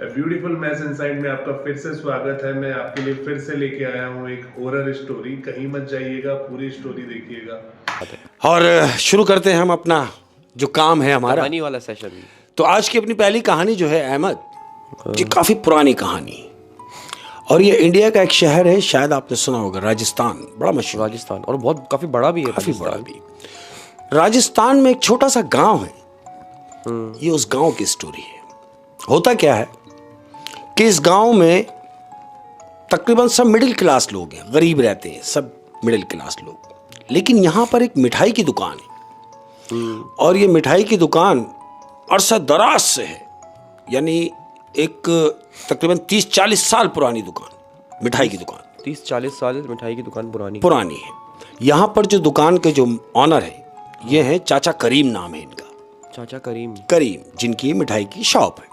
Beautiful mess inside में आपका फिर से स्वागत है। मैं आपके लिए फिर से लेके आया हूँ एक हॉरर स्टोरी। कहीं मत जाइएगा, पूरी स्टोरी देखिएगा। और शुरू करते हैं हम अपना जो काम है हमारा कहानी वाला सेशन। तो आज की अपनी पहली कहानी जो है अहमद, ये काफ़ी पुरानी कहानी और ये इंडिया का एक शहर है, शायद आपने सुना होगा, राजस्थान। बड़ा मशहूर राजस्थान, और बहुत काफ़ी बड़ा भी है। काफ़ी बड़ा भी। राजस्थान में एक छोटा सा गांव है। ये उस गांव की स्टोरी है। होता क्या है कि इस गांव में तकरीबन सब मिडिल क्लास लोग हैं, गरीब रहते हैं, सब मिडिल क्लास लोग। लेकिन यहाँ पर एक मिठाई की दुकान है और ये मिठाई की दुकान अरसा दराज से है, यानी एक तकरीबन 30-40 साल पुरानी दुकान, मिठाई की दुकान। 30-40 साल मिठाई की दुकान पुरानी है। यहाँ पर जो दुकान के जो ऑनर है ये हैं चाचा करीम, नाम है इनका। चाचा करीम, जिनकी मिठाई की शॉप है।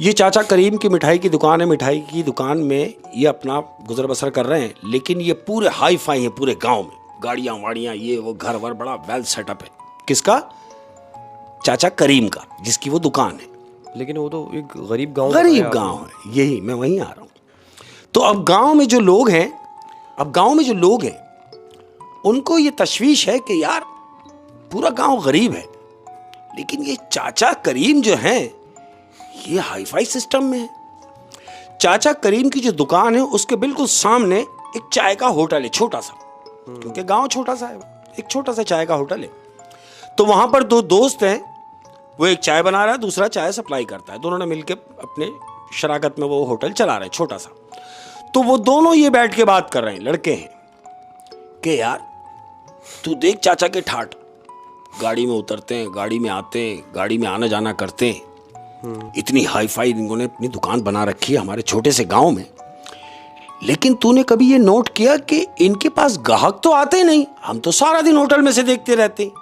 ये चाचा करीम की मिठाई की दुकान है। मिठाई की दुकान में ये अपना गुजर बसर कर रहे हैं, लेकिन ये पूरे हाई फाई है। पूरे गांव में गाड़ियां वाड़ियां, ये वो, घर वर, बड़ा वेल सेटअप है। किसका? चाचा करीम का, जिसकी वो दुकान है। लेकिन वो तो एक गरीब गांव है। यही मैं वहीं आ रहा हूँ। तो अब गांव में जो लोग हैं उनको ये तशवीश है कि यार पूरा गांव गरीब है, लेकिन ये चाचा करीम जो हैं ये हाई फाई सिस्टम में है। चाचा करीम की जो दुकान है उसके बिल्कुल सामने एक चाय का होटल है, छोटा सा, क्योंकि गांव छोटा सा है। एक छोटा सा चाय का होटल है। तो वहां पर दो दोस्त हैं, वो एक चाय बना रहा है, दूसरा चाय सप्लाई करता है। दोनों ने मिलकर अपने शराकत में वो होटल चला रहे हैं, छोटा सा। तो वो दोनों ये बैठ के बात कर रहे हैं, लड़के हैं, कि यार तू देख चाचा के ठाट, गाड़ी में उतरते हैं, गाड़ी में आते हैं, गाड़ी में आना जाना करते हैं। इतनी हाई फाई इन्होंने अपनी दुकान बना रखी है हमारे छोटे से गांव में। लेकिन तूने कभी ये नोट किया कि इनके पास ग्राहक तो आते नहीं, हम तो सारा दिन होटल में से देखते रहते हैं।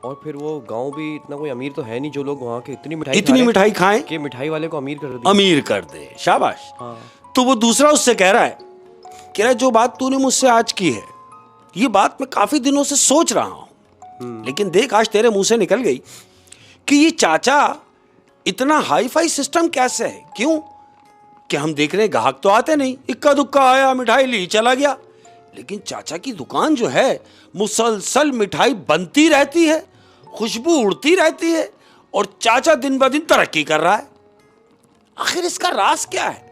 और फिर वो गांव भी इतना कोई अमीर तो है नहीं जो लोग वहाँ के इतनी मिठाई खाएं कि मिठाई वाले को अमीर कर दे। शाबाश। हाँ। तो वो दूसरा उससे कह रहा है जो बात तूने मुझसे आज की है, ये बात मैं काफी दिनों से सोच रहा हूं, लेकिन देख आज तेरे मुंह से निकल गई कि ये चाचा इतना हाई फाई सिस्टम कैसे है। क्यों कि हम देख रहे हैं ग्राहक तो आते नहीं, इक्का दुक्का आया, मिठाई ली, चला गया। लेकिन चाचा की दुकान जो है मुसलसल मिठाई बनती रहती है, खुशबू उड़ती रहती है, और चाचा दिन ब दिन तरक्की कर रहा है। आखिर इसका राज क्या है?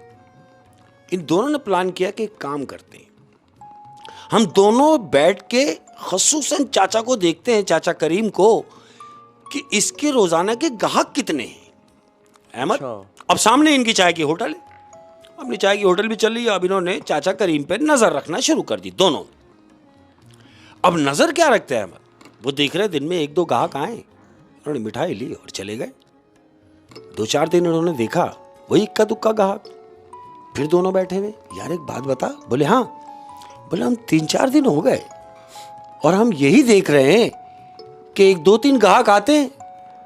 इन दोनों ने प्लान किया कि एक काम करते हैं, हम दोनों बैठ के खसूसन चाचा को देखते हैं, चाचा करीम को, कि इसके रोजाना के ग्राहक कितने हैं। अहमद, अब सामने इनकी चाय की होटल है, अपनी चाय की होटल भी चल रही है। अब इन्होंने चाचा करीम पे नजर रखना शुरू कर दी दोनों। अब नजर क्या रखते हैं अहमद, वो देख रहे दिन में 1-2 ग्राहक आए, उन्होंने मिठाई ली और चले गए। 2-4 दिन उन्होंने देखा, वही इक्का दुक्का ग्राहक। फिर दोनों बैठे हुए, यार एक बात बता। बोले हाँ। बोले हम 3-4 दिन हो गए और हम यही देख रहे हैं कि 1-2-3 ग्राहक आते हैं,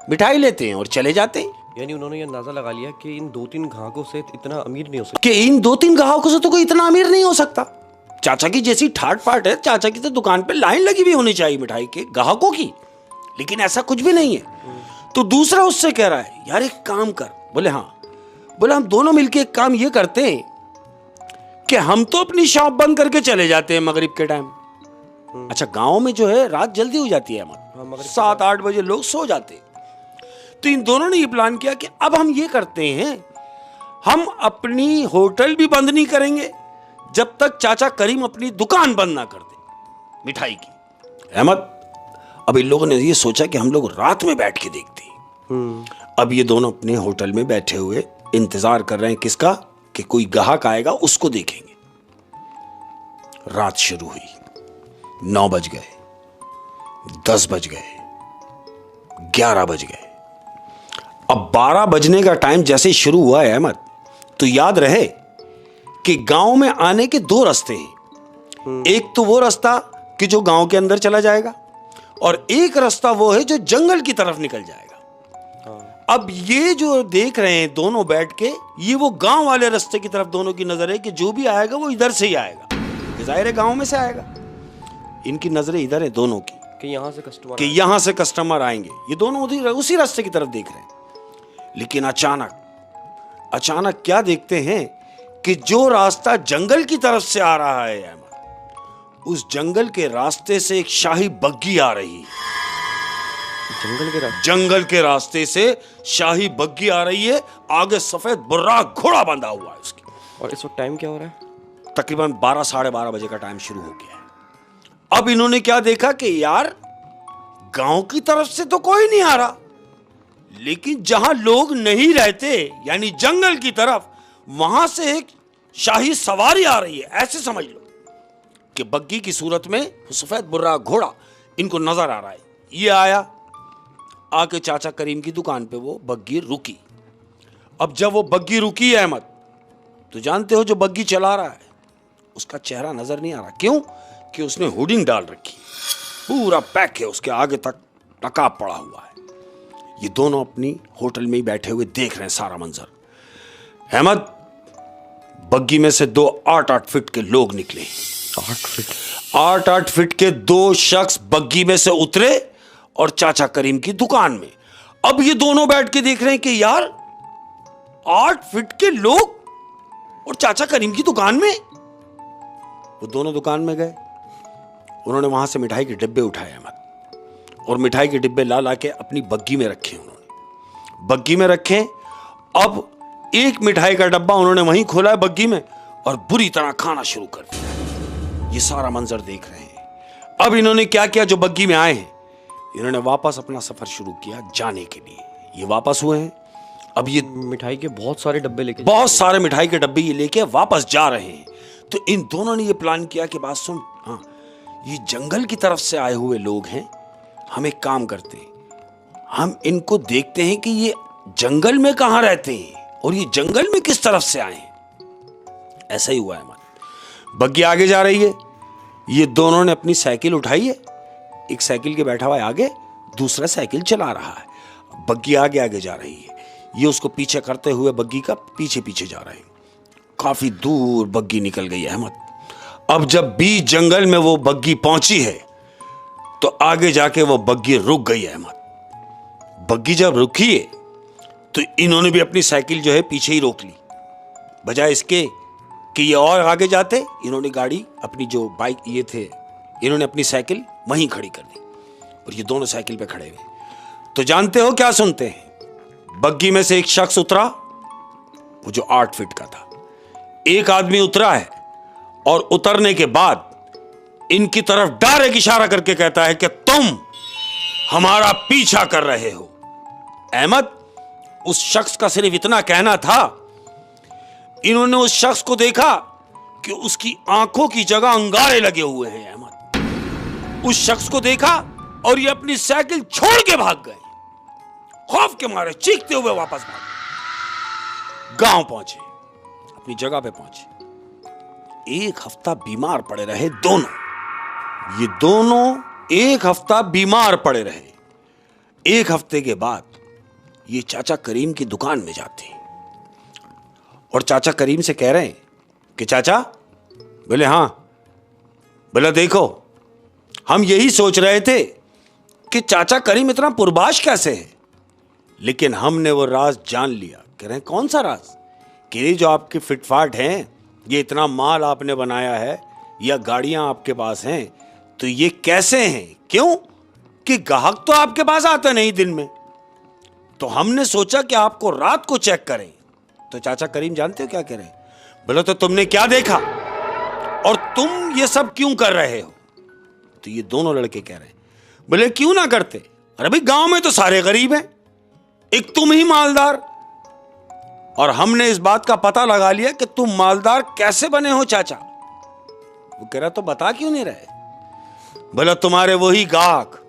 मिठाई लेते हैं और चले जाते हैं। यानी उन्होंने ये अंदाजा लगा लिया कि इन 2-3 ग्राहकों से इतना अमीर नहीं हो सकता, कि इन 2-3 ग्राहकों से तो कोई इतना अमीर नहीं हो सकता। चाचा की जैसी ठाट पाट है, चाचा की तो दुकान पे लाइन लगी हुई होनी चाहिए मिठाई के ग्राहकों की, लेकिन ऐसा कुछ भी नहीं है। तो दूसरा उससे कह रहा है, यार एक काम कर। बोले हाँ। बोले हम दोनों मिलके एक काम ये करते हैं कि हम तो अपनी शॉप बंद करके चले जाते हैं मगरिब के टाइम। अच्छा, गांव में जो है रात जल्दी हो जाती है, 7-8 बजे लोग सो जाते हैं। तो इन दोनों ने ये प्लान किया कि अब हम ये करते हैं, हम अपनी होटल भी बंद नहीं करेंगे जब तक चाचा करीम अपनी दुकान बंद ना कर दे मिठाई की। अहमद, अब इन लोगों ने ये सोचा कि हम लोग रात में बैठ के देखते हैं। अब ये दोनों अपने होटल में बैठे हुए इंतजार कर रहे हैं, किसका? कि कोई ग्राहक आएगा, उसको देखेंगे। रात शुरू हुई, 9 बज गए, 10 बज गए, 11 बज गए। अब 12 बजने का टाइम जैसे ही शुरू हुआ है अहमद, तो याद रहे कि गांव में आने के 2 रास्ते हैं। एक तो वो रास्ता कि जो गांव के अंदर चला जाएगा, और एक रास्ता वो है जो जंगल की तरफ निकल जाएगा। अब ये जो देख रहे हैं दोनों बैठ के, ये वो गांव वाले रास्ते की तरफ दोनों की नजर है कि जो भी आएगा वो इधर से ही आएगा, जाहिर है गांव में से आएगा। इनकी नजरें इधर है दोनों की, कि यहाँ से कस्टमर आएंगे। ये दोनों उसी रास्ते की तरफ देख रहे हैं। लेकिन अचानक अचानक क्या देखते हैं कि जो रास्ता जंगल की तरफ से आ रहा है अहमद, उस जंगल के रास्ते से एक शाही बग्गी आ रही है। जंगल के रास्ते से शाही बग्गी आ रही है, आगे सफेद बुर्राक घोड़ा बंधा हुआ है उसकी। और इस वक्त टाइम क्या हो रहा है? तकरीबन 12 साढ़े 12 बजे का टाइम शुरू हो गया है। अब इन्होंने क्या देखा कि यार गांव की तरफ से तो कोई नहीं आ रहा, लेकिन जहां लोग नहीं रहते यानी जंगल की तरफ, वहां से एक शाही सवारी आ रही है। ऐसे समझ लो कि बग्गी की सूरत में सफेद बुर्राक घोड़ा इनको नजर आ रहा है। ये आया, आके चाचा करीम की दुकान पे वो बग्गी रुकी। अब जब वो बग्गी रुकी अहमद, तो जानते हो जो बग्गी चला रहा है उसका चेहरा नजर नहीं आ रहा। क्यों? कि उसने हुडिंग डाल रखी, पूरा पैक है, उसके आगे तक नकाब पड़ा हुआ है। ये दोनों अपनी होटल में ही बैठे हुए देख रहे हैं सारा मंजर। अहमद, बग्गी में से 2 8-8 फीट के लोग निकले। 8 फीट के 2 शख्स बग्गी में से उतरे और चाचा करीम की दुकान में। अब ये दोनों बैठ के देख रहे हैं कि यार 8 फीट के लोग और चाचा करीम की दुकान में। वो दोनों दुकान में गए, उन्होंने वहां से मिठाई के डिब्बे उठाए अहमद, और मिठाई के डिब्बे ला ला के अपनी बग्गी में रखे। उन्होंने बग्गी में रखे। अब एक मिठाई का डब्बा उन्होंने वहीं खोला है बग्गी में और बुरी तरह खाना शुरू कर दिया। ये सारा मंजर देख रहे हैं। अब इन्होंने क्या किया, जो बग्गी में आए हैं इन्होंने वापस अपना सफर शुरू किया जाने के लिए। ये वापस हुए हैं। अब ये मिठाई के बहुत सारे डब्बे लेके, बहुत सारे मिठाई के डब्बे ये लेके वापस जा रहे हैं। तो इन दोनों ने ये प्लान किया कि बात सुन, हाँ ये जंगल की तरफ से आए हुए लोग हैं, हम एक काम करते हैं, हम इनको देखते हैं कि ये जंगल में कहां रहते हैं और ये जंगल में किस तरफ से आए हैं। ऐसा ही हुआ है हमारा। बग्गी आगे जा रही है, ये दोनों ने अपनी साइकिल उठाई है, एक साइकिल के बैठा हुआ है आगे, दूसरा साइकिल चला रहा है। बग्गी आगे आगे जा रही है, ये उसको पीछे करते हुए बग्गी का पीछे पीछे जा रहे हैं। काफी दूर बग्गी निकल गई है अहमद। अब जब बीच जंगल में वो बग्गी पहुंची है तो आगे जाके वो बग्गी रुक गई है अहमद। बग्गी जब रुकी है तो इन्होंने भी अपनी साइकिल जो है पीछे ही रोक ली। बजाय इसके कि ये और आगे जाते, इन्होंने गाड़ी अपनी जो बाइक ये थे, इन्होंने अपनी साइकिल वहीं खड़ी कर दी और ये दोनों साइकिल पे खड़े हुए। तो जानते हो क्या सुनते हैं? बग्गी में से एक शख्स उतरा, वो जो 8 फीट का था। एक आदमी उतरा है और उतरने के बाद इनकी तरफ डायरेक्ट इशारा करके कहता है कि तुम हमारा पीछा कर रहे हो। अहमद, उस शख्स का सिर्फ इतना कहना था, इन्होंने उस शख्स को देखा कि उसकी आंखों की जगह अंगारे लगे हुए हैं। अहमद, उस शख्स को देखा और ये अपनी साइकिल छोड़ के भाग गए। खौफ के मारे चीखते हुए वापस भागे। गांव पहुंचे, अपनी जगह पे पहुंचे। 1 हफ्ता बीमार पड़े रहे दोनों। ये दोनों 1 हफ्ता बीमार पड़े रहे। 1 हफ्ते के बाद ये चाचा करीम की दुकान में जाते हैं और चाचा करीम से कह रहे हैं कि चाचा, बोले हाँ, बोला देखो हम यही सोच रहे थे कि चाचा करीम इतना पुरबाश कैसे है, लेकिन हमने वो राज जान लिया। कह रहे हैं कौन सा राज? कि ये जो आपके फिटफाट हैं, ये इतना माल आपने बनाया है या गाड़ियां आपके पास हैं, तो ये कैसे हैं? क्यों कि ग्राहक तो आपके पास आता नहीं दिन में, तो हमने सोचा कि आपको रात को चेक करें। तो चाचा करीम जानते हो क्या कह रहे हैं? बोले तो तुमने क्या देखा और तुम ये सब क्यों कर रहे हो? तो ये दोनों लड़के कह रहे हैं, बोले क्यों ना करते, अरे भाई गांव में तो सारे गरीब हैं, एक तुम ही मालदार, और हमने इस बात का पता लगा लिया कि तुम मालदार कैसे बने हो चाचा। वो कह रहा तो बता क्यों नहीं रहे? बोला तुम्हारे वही गाहक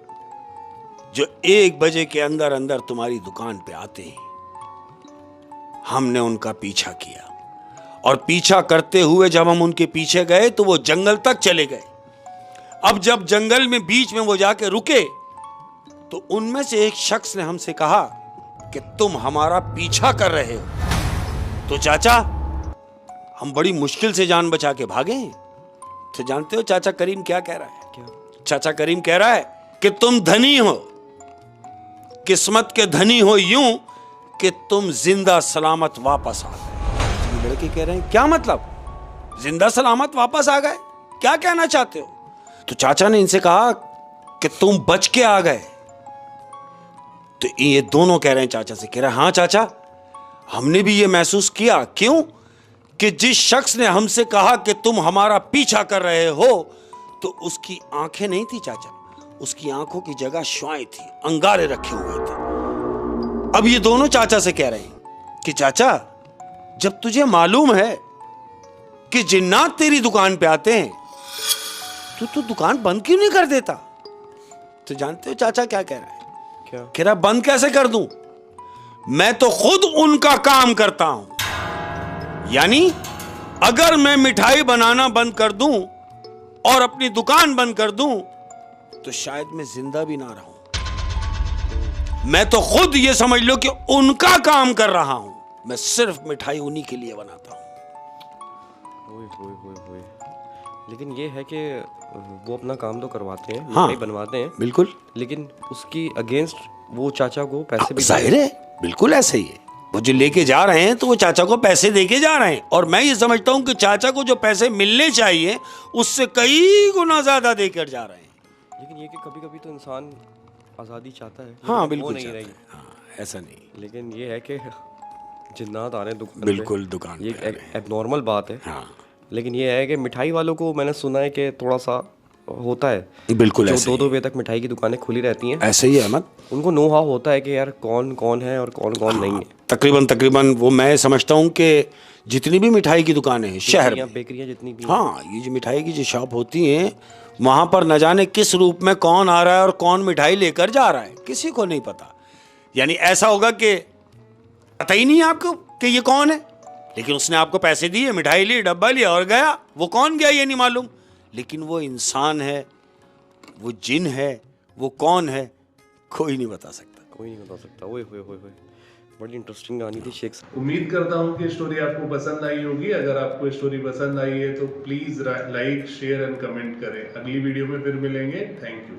जो 1 बजे के अंदर अंदर तुम्हारी दुकान पे आते हैं, हमने उनका पीछा किया और पीछा करते हुए जब हम उनके पीछे गए तो वो जंगल तक चले गए। अब जब जंगल में बीच में वो जाके रुके तो उनमें से एक शख्स ने हमसे कहा कि तुम हमारा पीछा कर रहे हो। तो चाचा हम बड़ी मुश्किल से जान बचा के भागे। तो जानते हो चाचा करीम क्या कह रहा है? क्या? चाचा करीम कह रहा है कि तुम धनी हो, किस्मत के धनी हो यूं कि तुम जिंदा सलामत वापस आ गए। लड़के कह रहे हैं क्या मतलब, जिंदा सलामत वापस आ गए, क्या कहना चाहते हो? तो चाचा ने इनसे कहा कि तुम बच के आ गए। तो ये दोनों कह रहे हैं चाचा से, कह रहे हैं हाँ चाचा, हमने भी ये महसूस किया। क्यों? कि जिस शख्स ने हमसे कहा कि तुम हमारा पीछा कर रहे हो, तो उसकी आंखें नहीं थी चाचा, उसकी आंखों की जगह श्वाएं थी, अंगारे रखे हुए थे। अब ये दोनों चाचा से कह रहे हैं कि चाचा, जब तुझे मालूम है कि जिन्नात तेरी दुकान पे आते हैं, तो तू दुकान बंद क्यों नहीं कर देता? तो जानते हो चाचा क्या कह रहा है? क्या? कह रहा बंद कैसे कर दूं, मैं तो खुद उनका काम करता हूं। यानी अगर मैं मिठाई बनाना बंद कर दूं और अपनी दुकान बंद कर दूं, तो शायद मैं जिंदा भी ना रहूं। मैं तो खुद ये समझ लो कि उनका काम कर रहा हूं, मैं सिर्फ मिठाई उन्हीं के लिए बनाता हूं। ओए होए होए होए। लेकिन ये है कि वो अपना काम तो करवाते हैं, हाँ, मिठाई बनवाते हैं, बिल्कुल, लेकिन उसकी अगेंस्ट वो चाचा को पैसे भी जाहिर है, बिल्कुल ऐसा ही है। वो जो लेके जा रहे हैं तो वो चाचा को पैसे देके जा रहे हैं, और मैं ये समझता हूं कि चाचा को जो पैसे मिलने चाहिए उससे कई गुना ज्यादा देकर जा रहे हैं। लेकिन ये कि कभी कभी तो इंसान आज़ादी चाहता है। हाँ, वो बिल्कुल नहीं चाहता रही। है। हाँ, ऐसा नहीं, लेकिन ये है कि जिन्नात आ रहे हैं दुकान पे। बिल्कुल दुकान ये पे आ रहे हैं। एबनॉर्मल बात है। हाँ, लेकिन ये है कि मिठाई वालों को मैंने सुना है कि थोड़ा सा होता है, बिल्कुल जो ऐसे 2-2 बजे तक मिठाई की दुकानें खुली रहती हैं, ऐसे ही है अहमद। उनको नो हाउ होता है कि यार कौन कौन है और कौन कौन नहीं है। तकरीबन वो मैं समझता हूँ कि जितनी भी मिठाई की दुकानें हैं शहर में, बेकरियां जितनी भी हैं, हाँ, ये जो मिठाई की जो शॉप होती हैं, वहां पर न जाने किस रूप में कौन आ रहा है और कौन मिठाई लेकर जा रहा है, किसी को नहीं पता। यानी ऐसा होगा कि पता ही नहीं है आपको कि ये कौन है, लेकिन उसने आपको पैसे दिए, मिठाई ली, डब्बा लिया और गया। वो कौन गया ये नहीं मालूम, लेकिन वो इंसान है, वो जिन है, वो कौन है, कोई नहीं बता सकता। कोई नहीं बता सकता। ओए होए होए होए, बड़ी इंटरेस्टिंग कहानी थी शेख साहब। उम्मीद करता हूँ कि स्टोरी आपको पसंद आई होगी। अगर आपको स्टोरी पसंद आई है तो please like, share and comment करें। अगली वीडियो में फिर मिलेंगे। Thank you.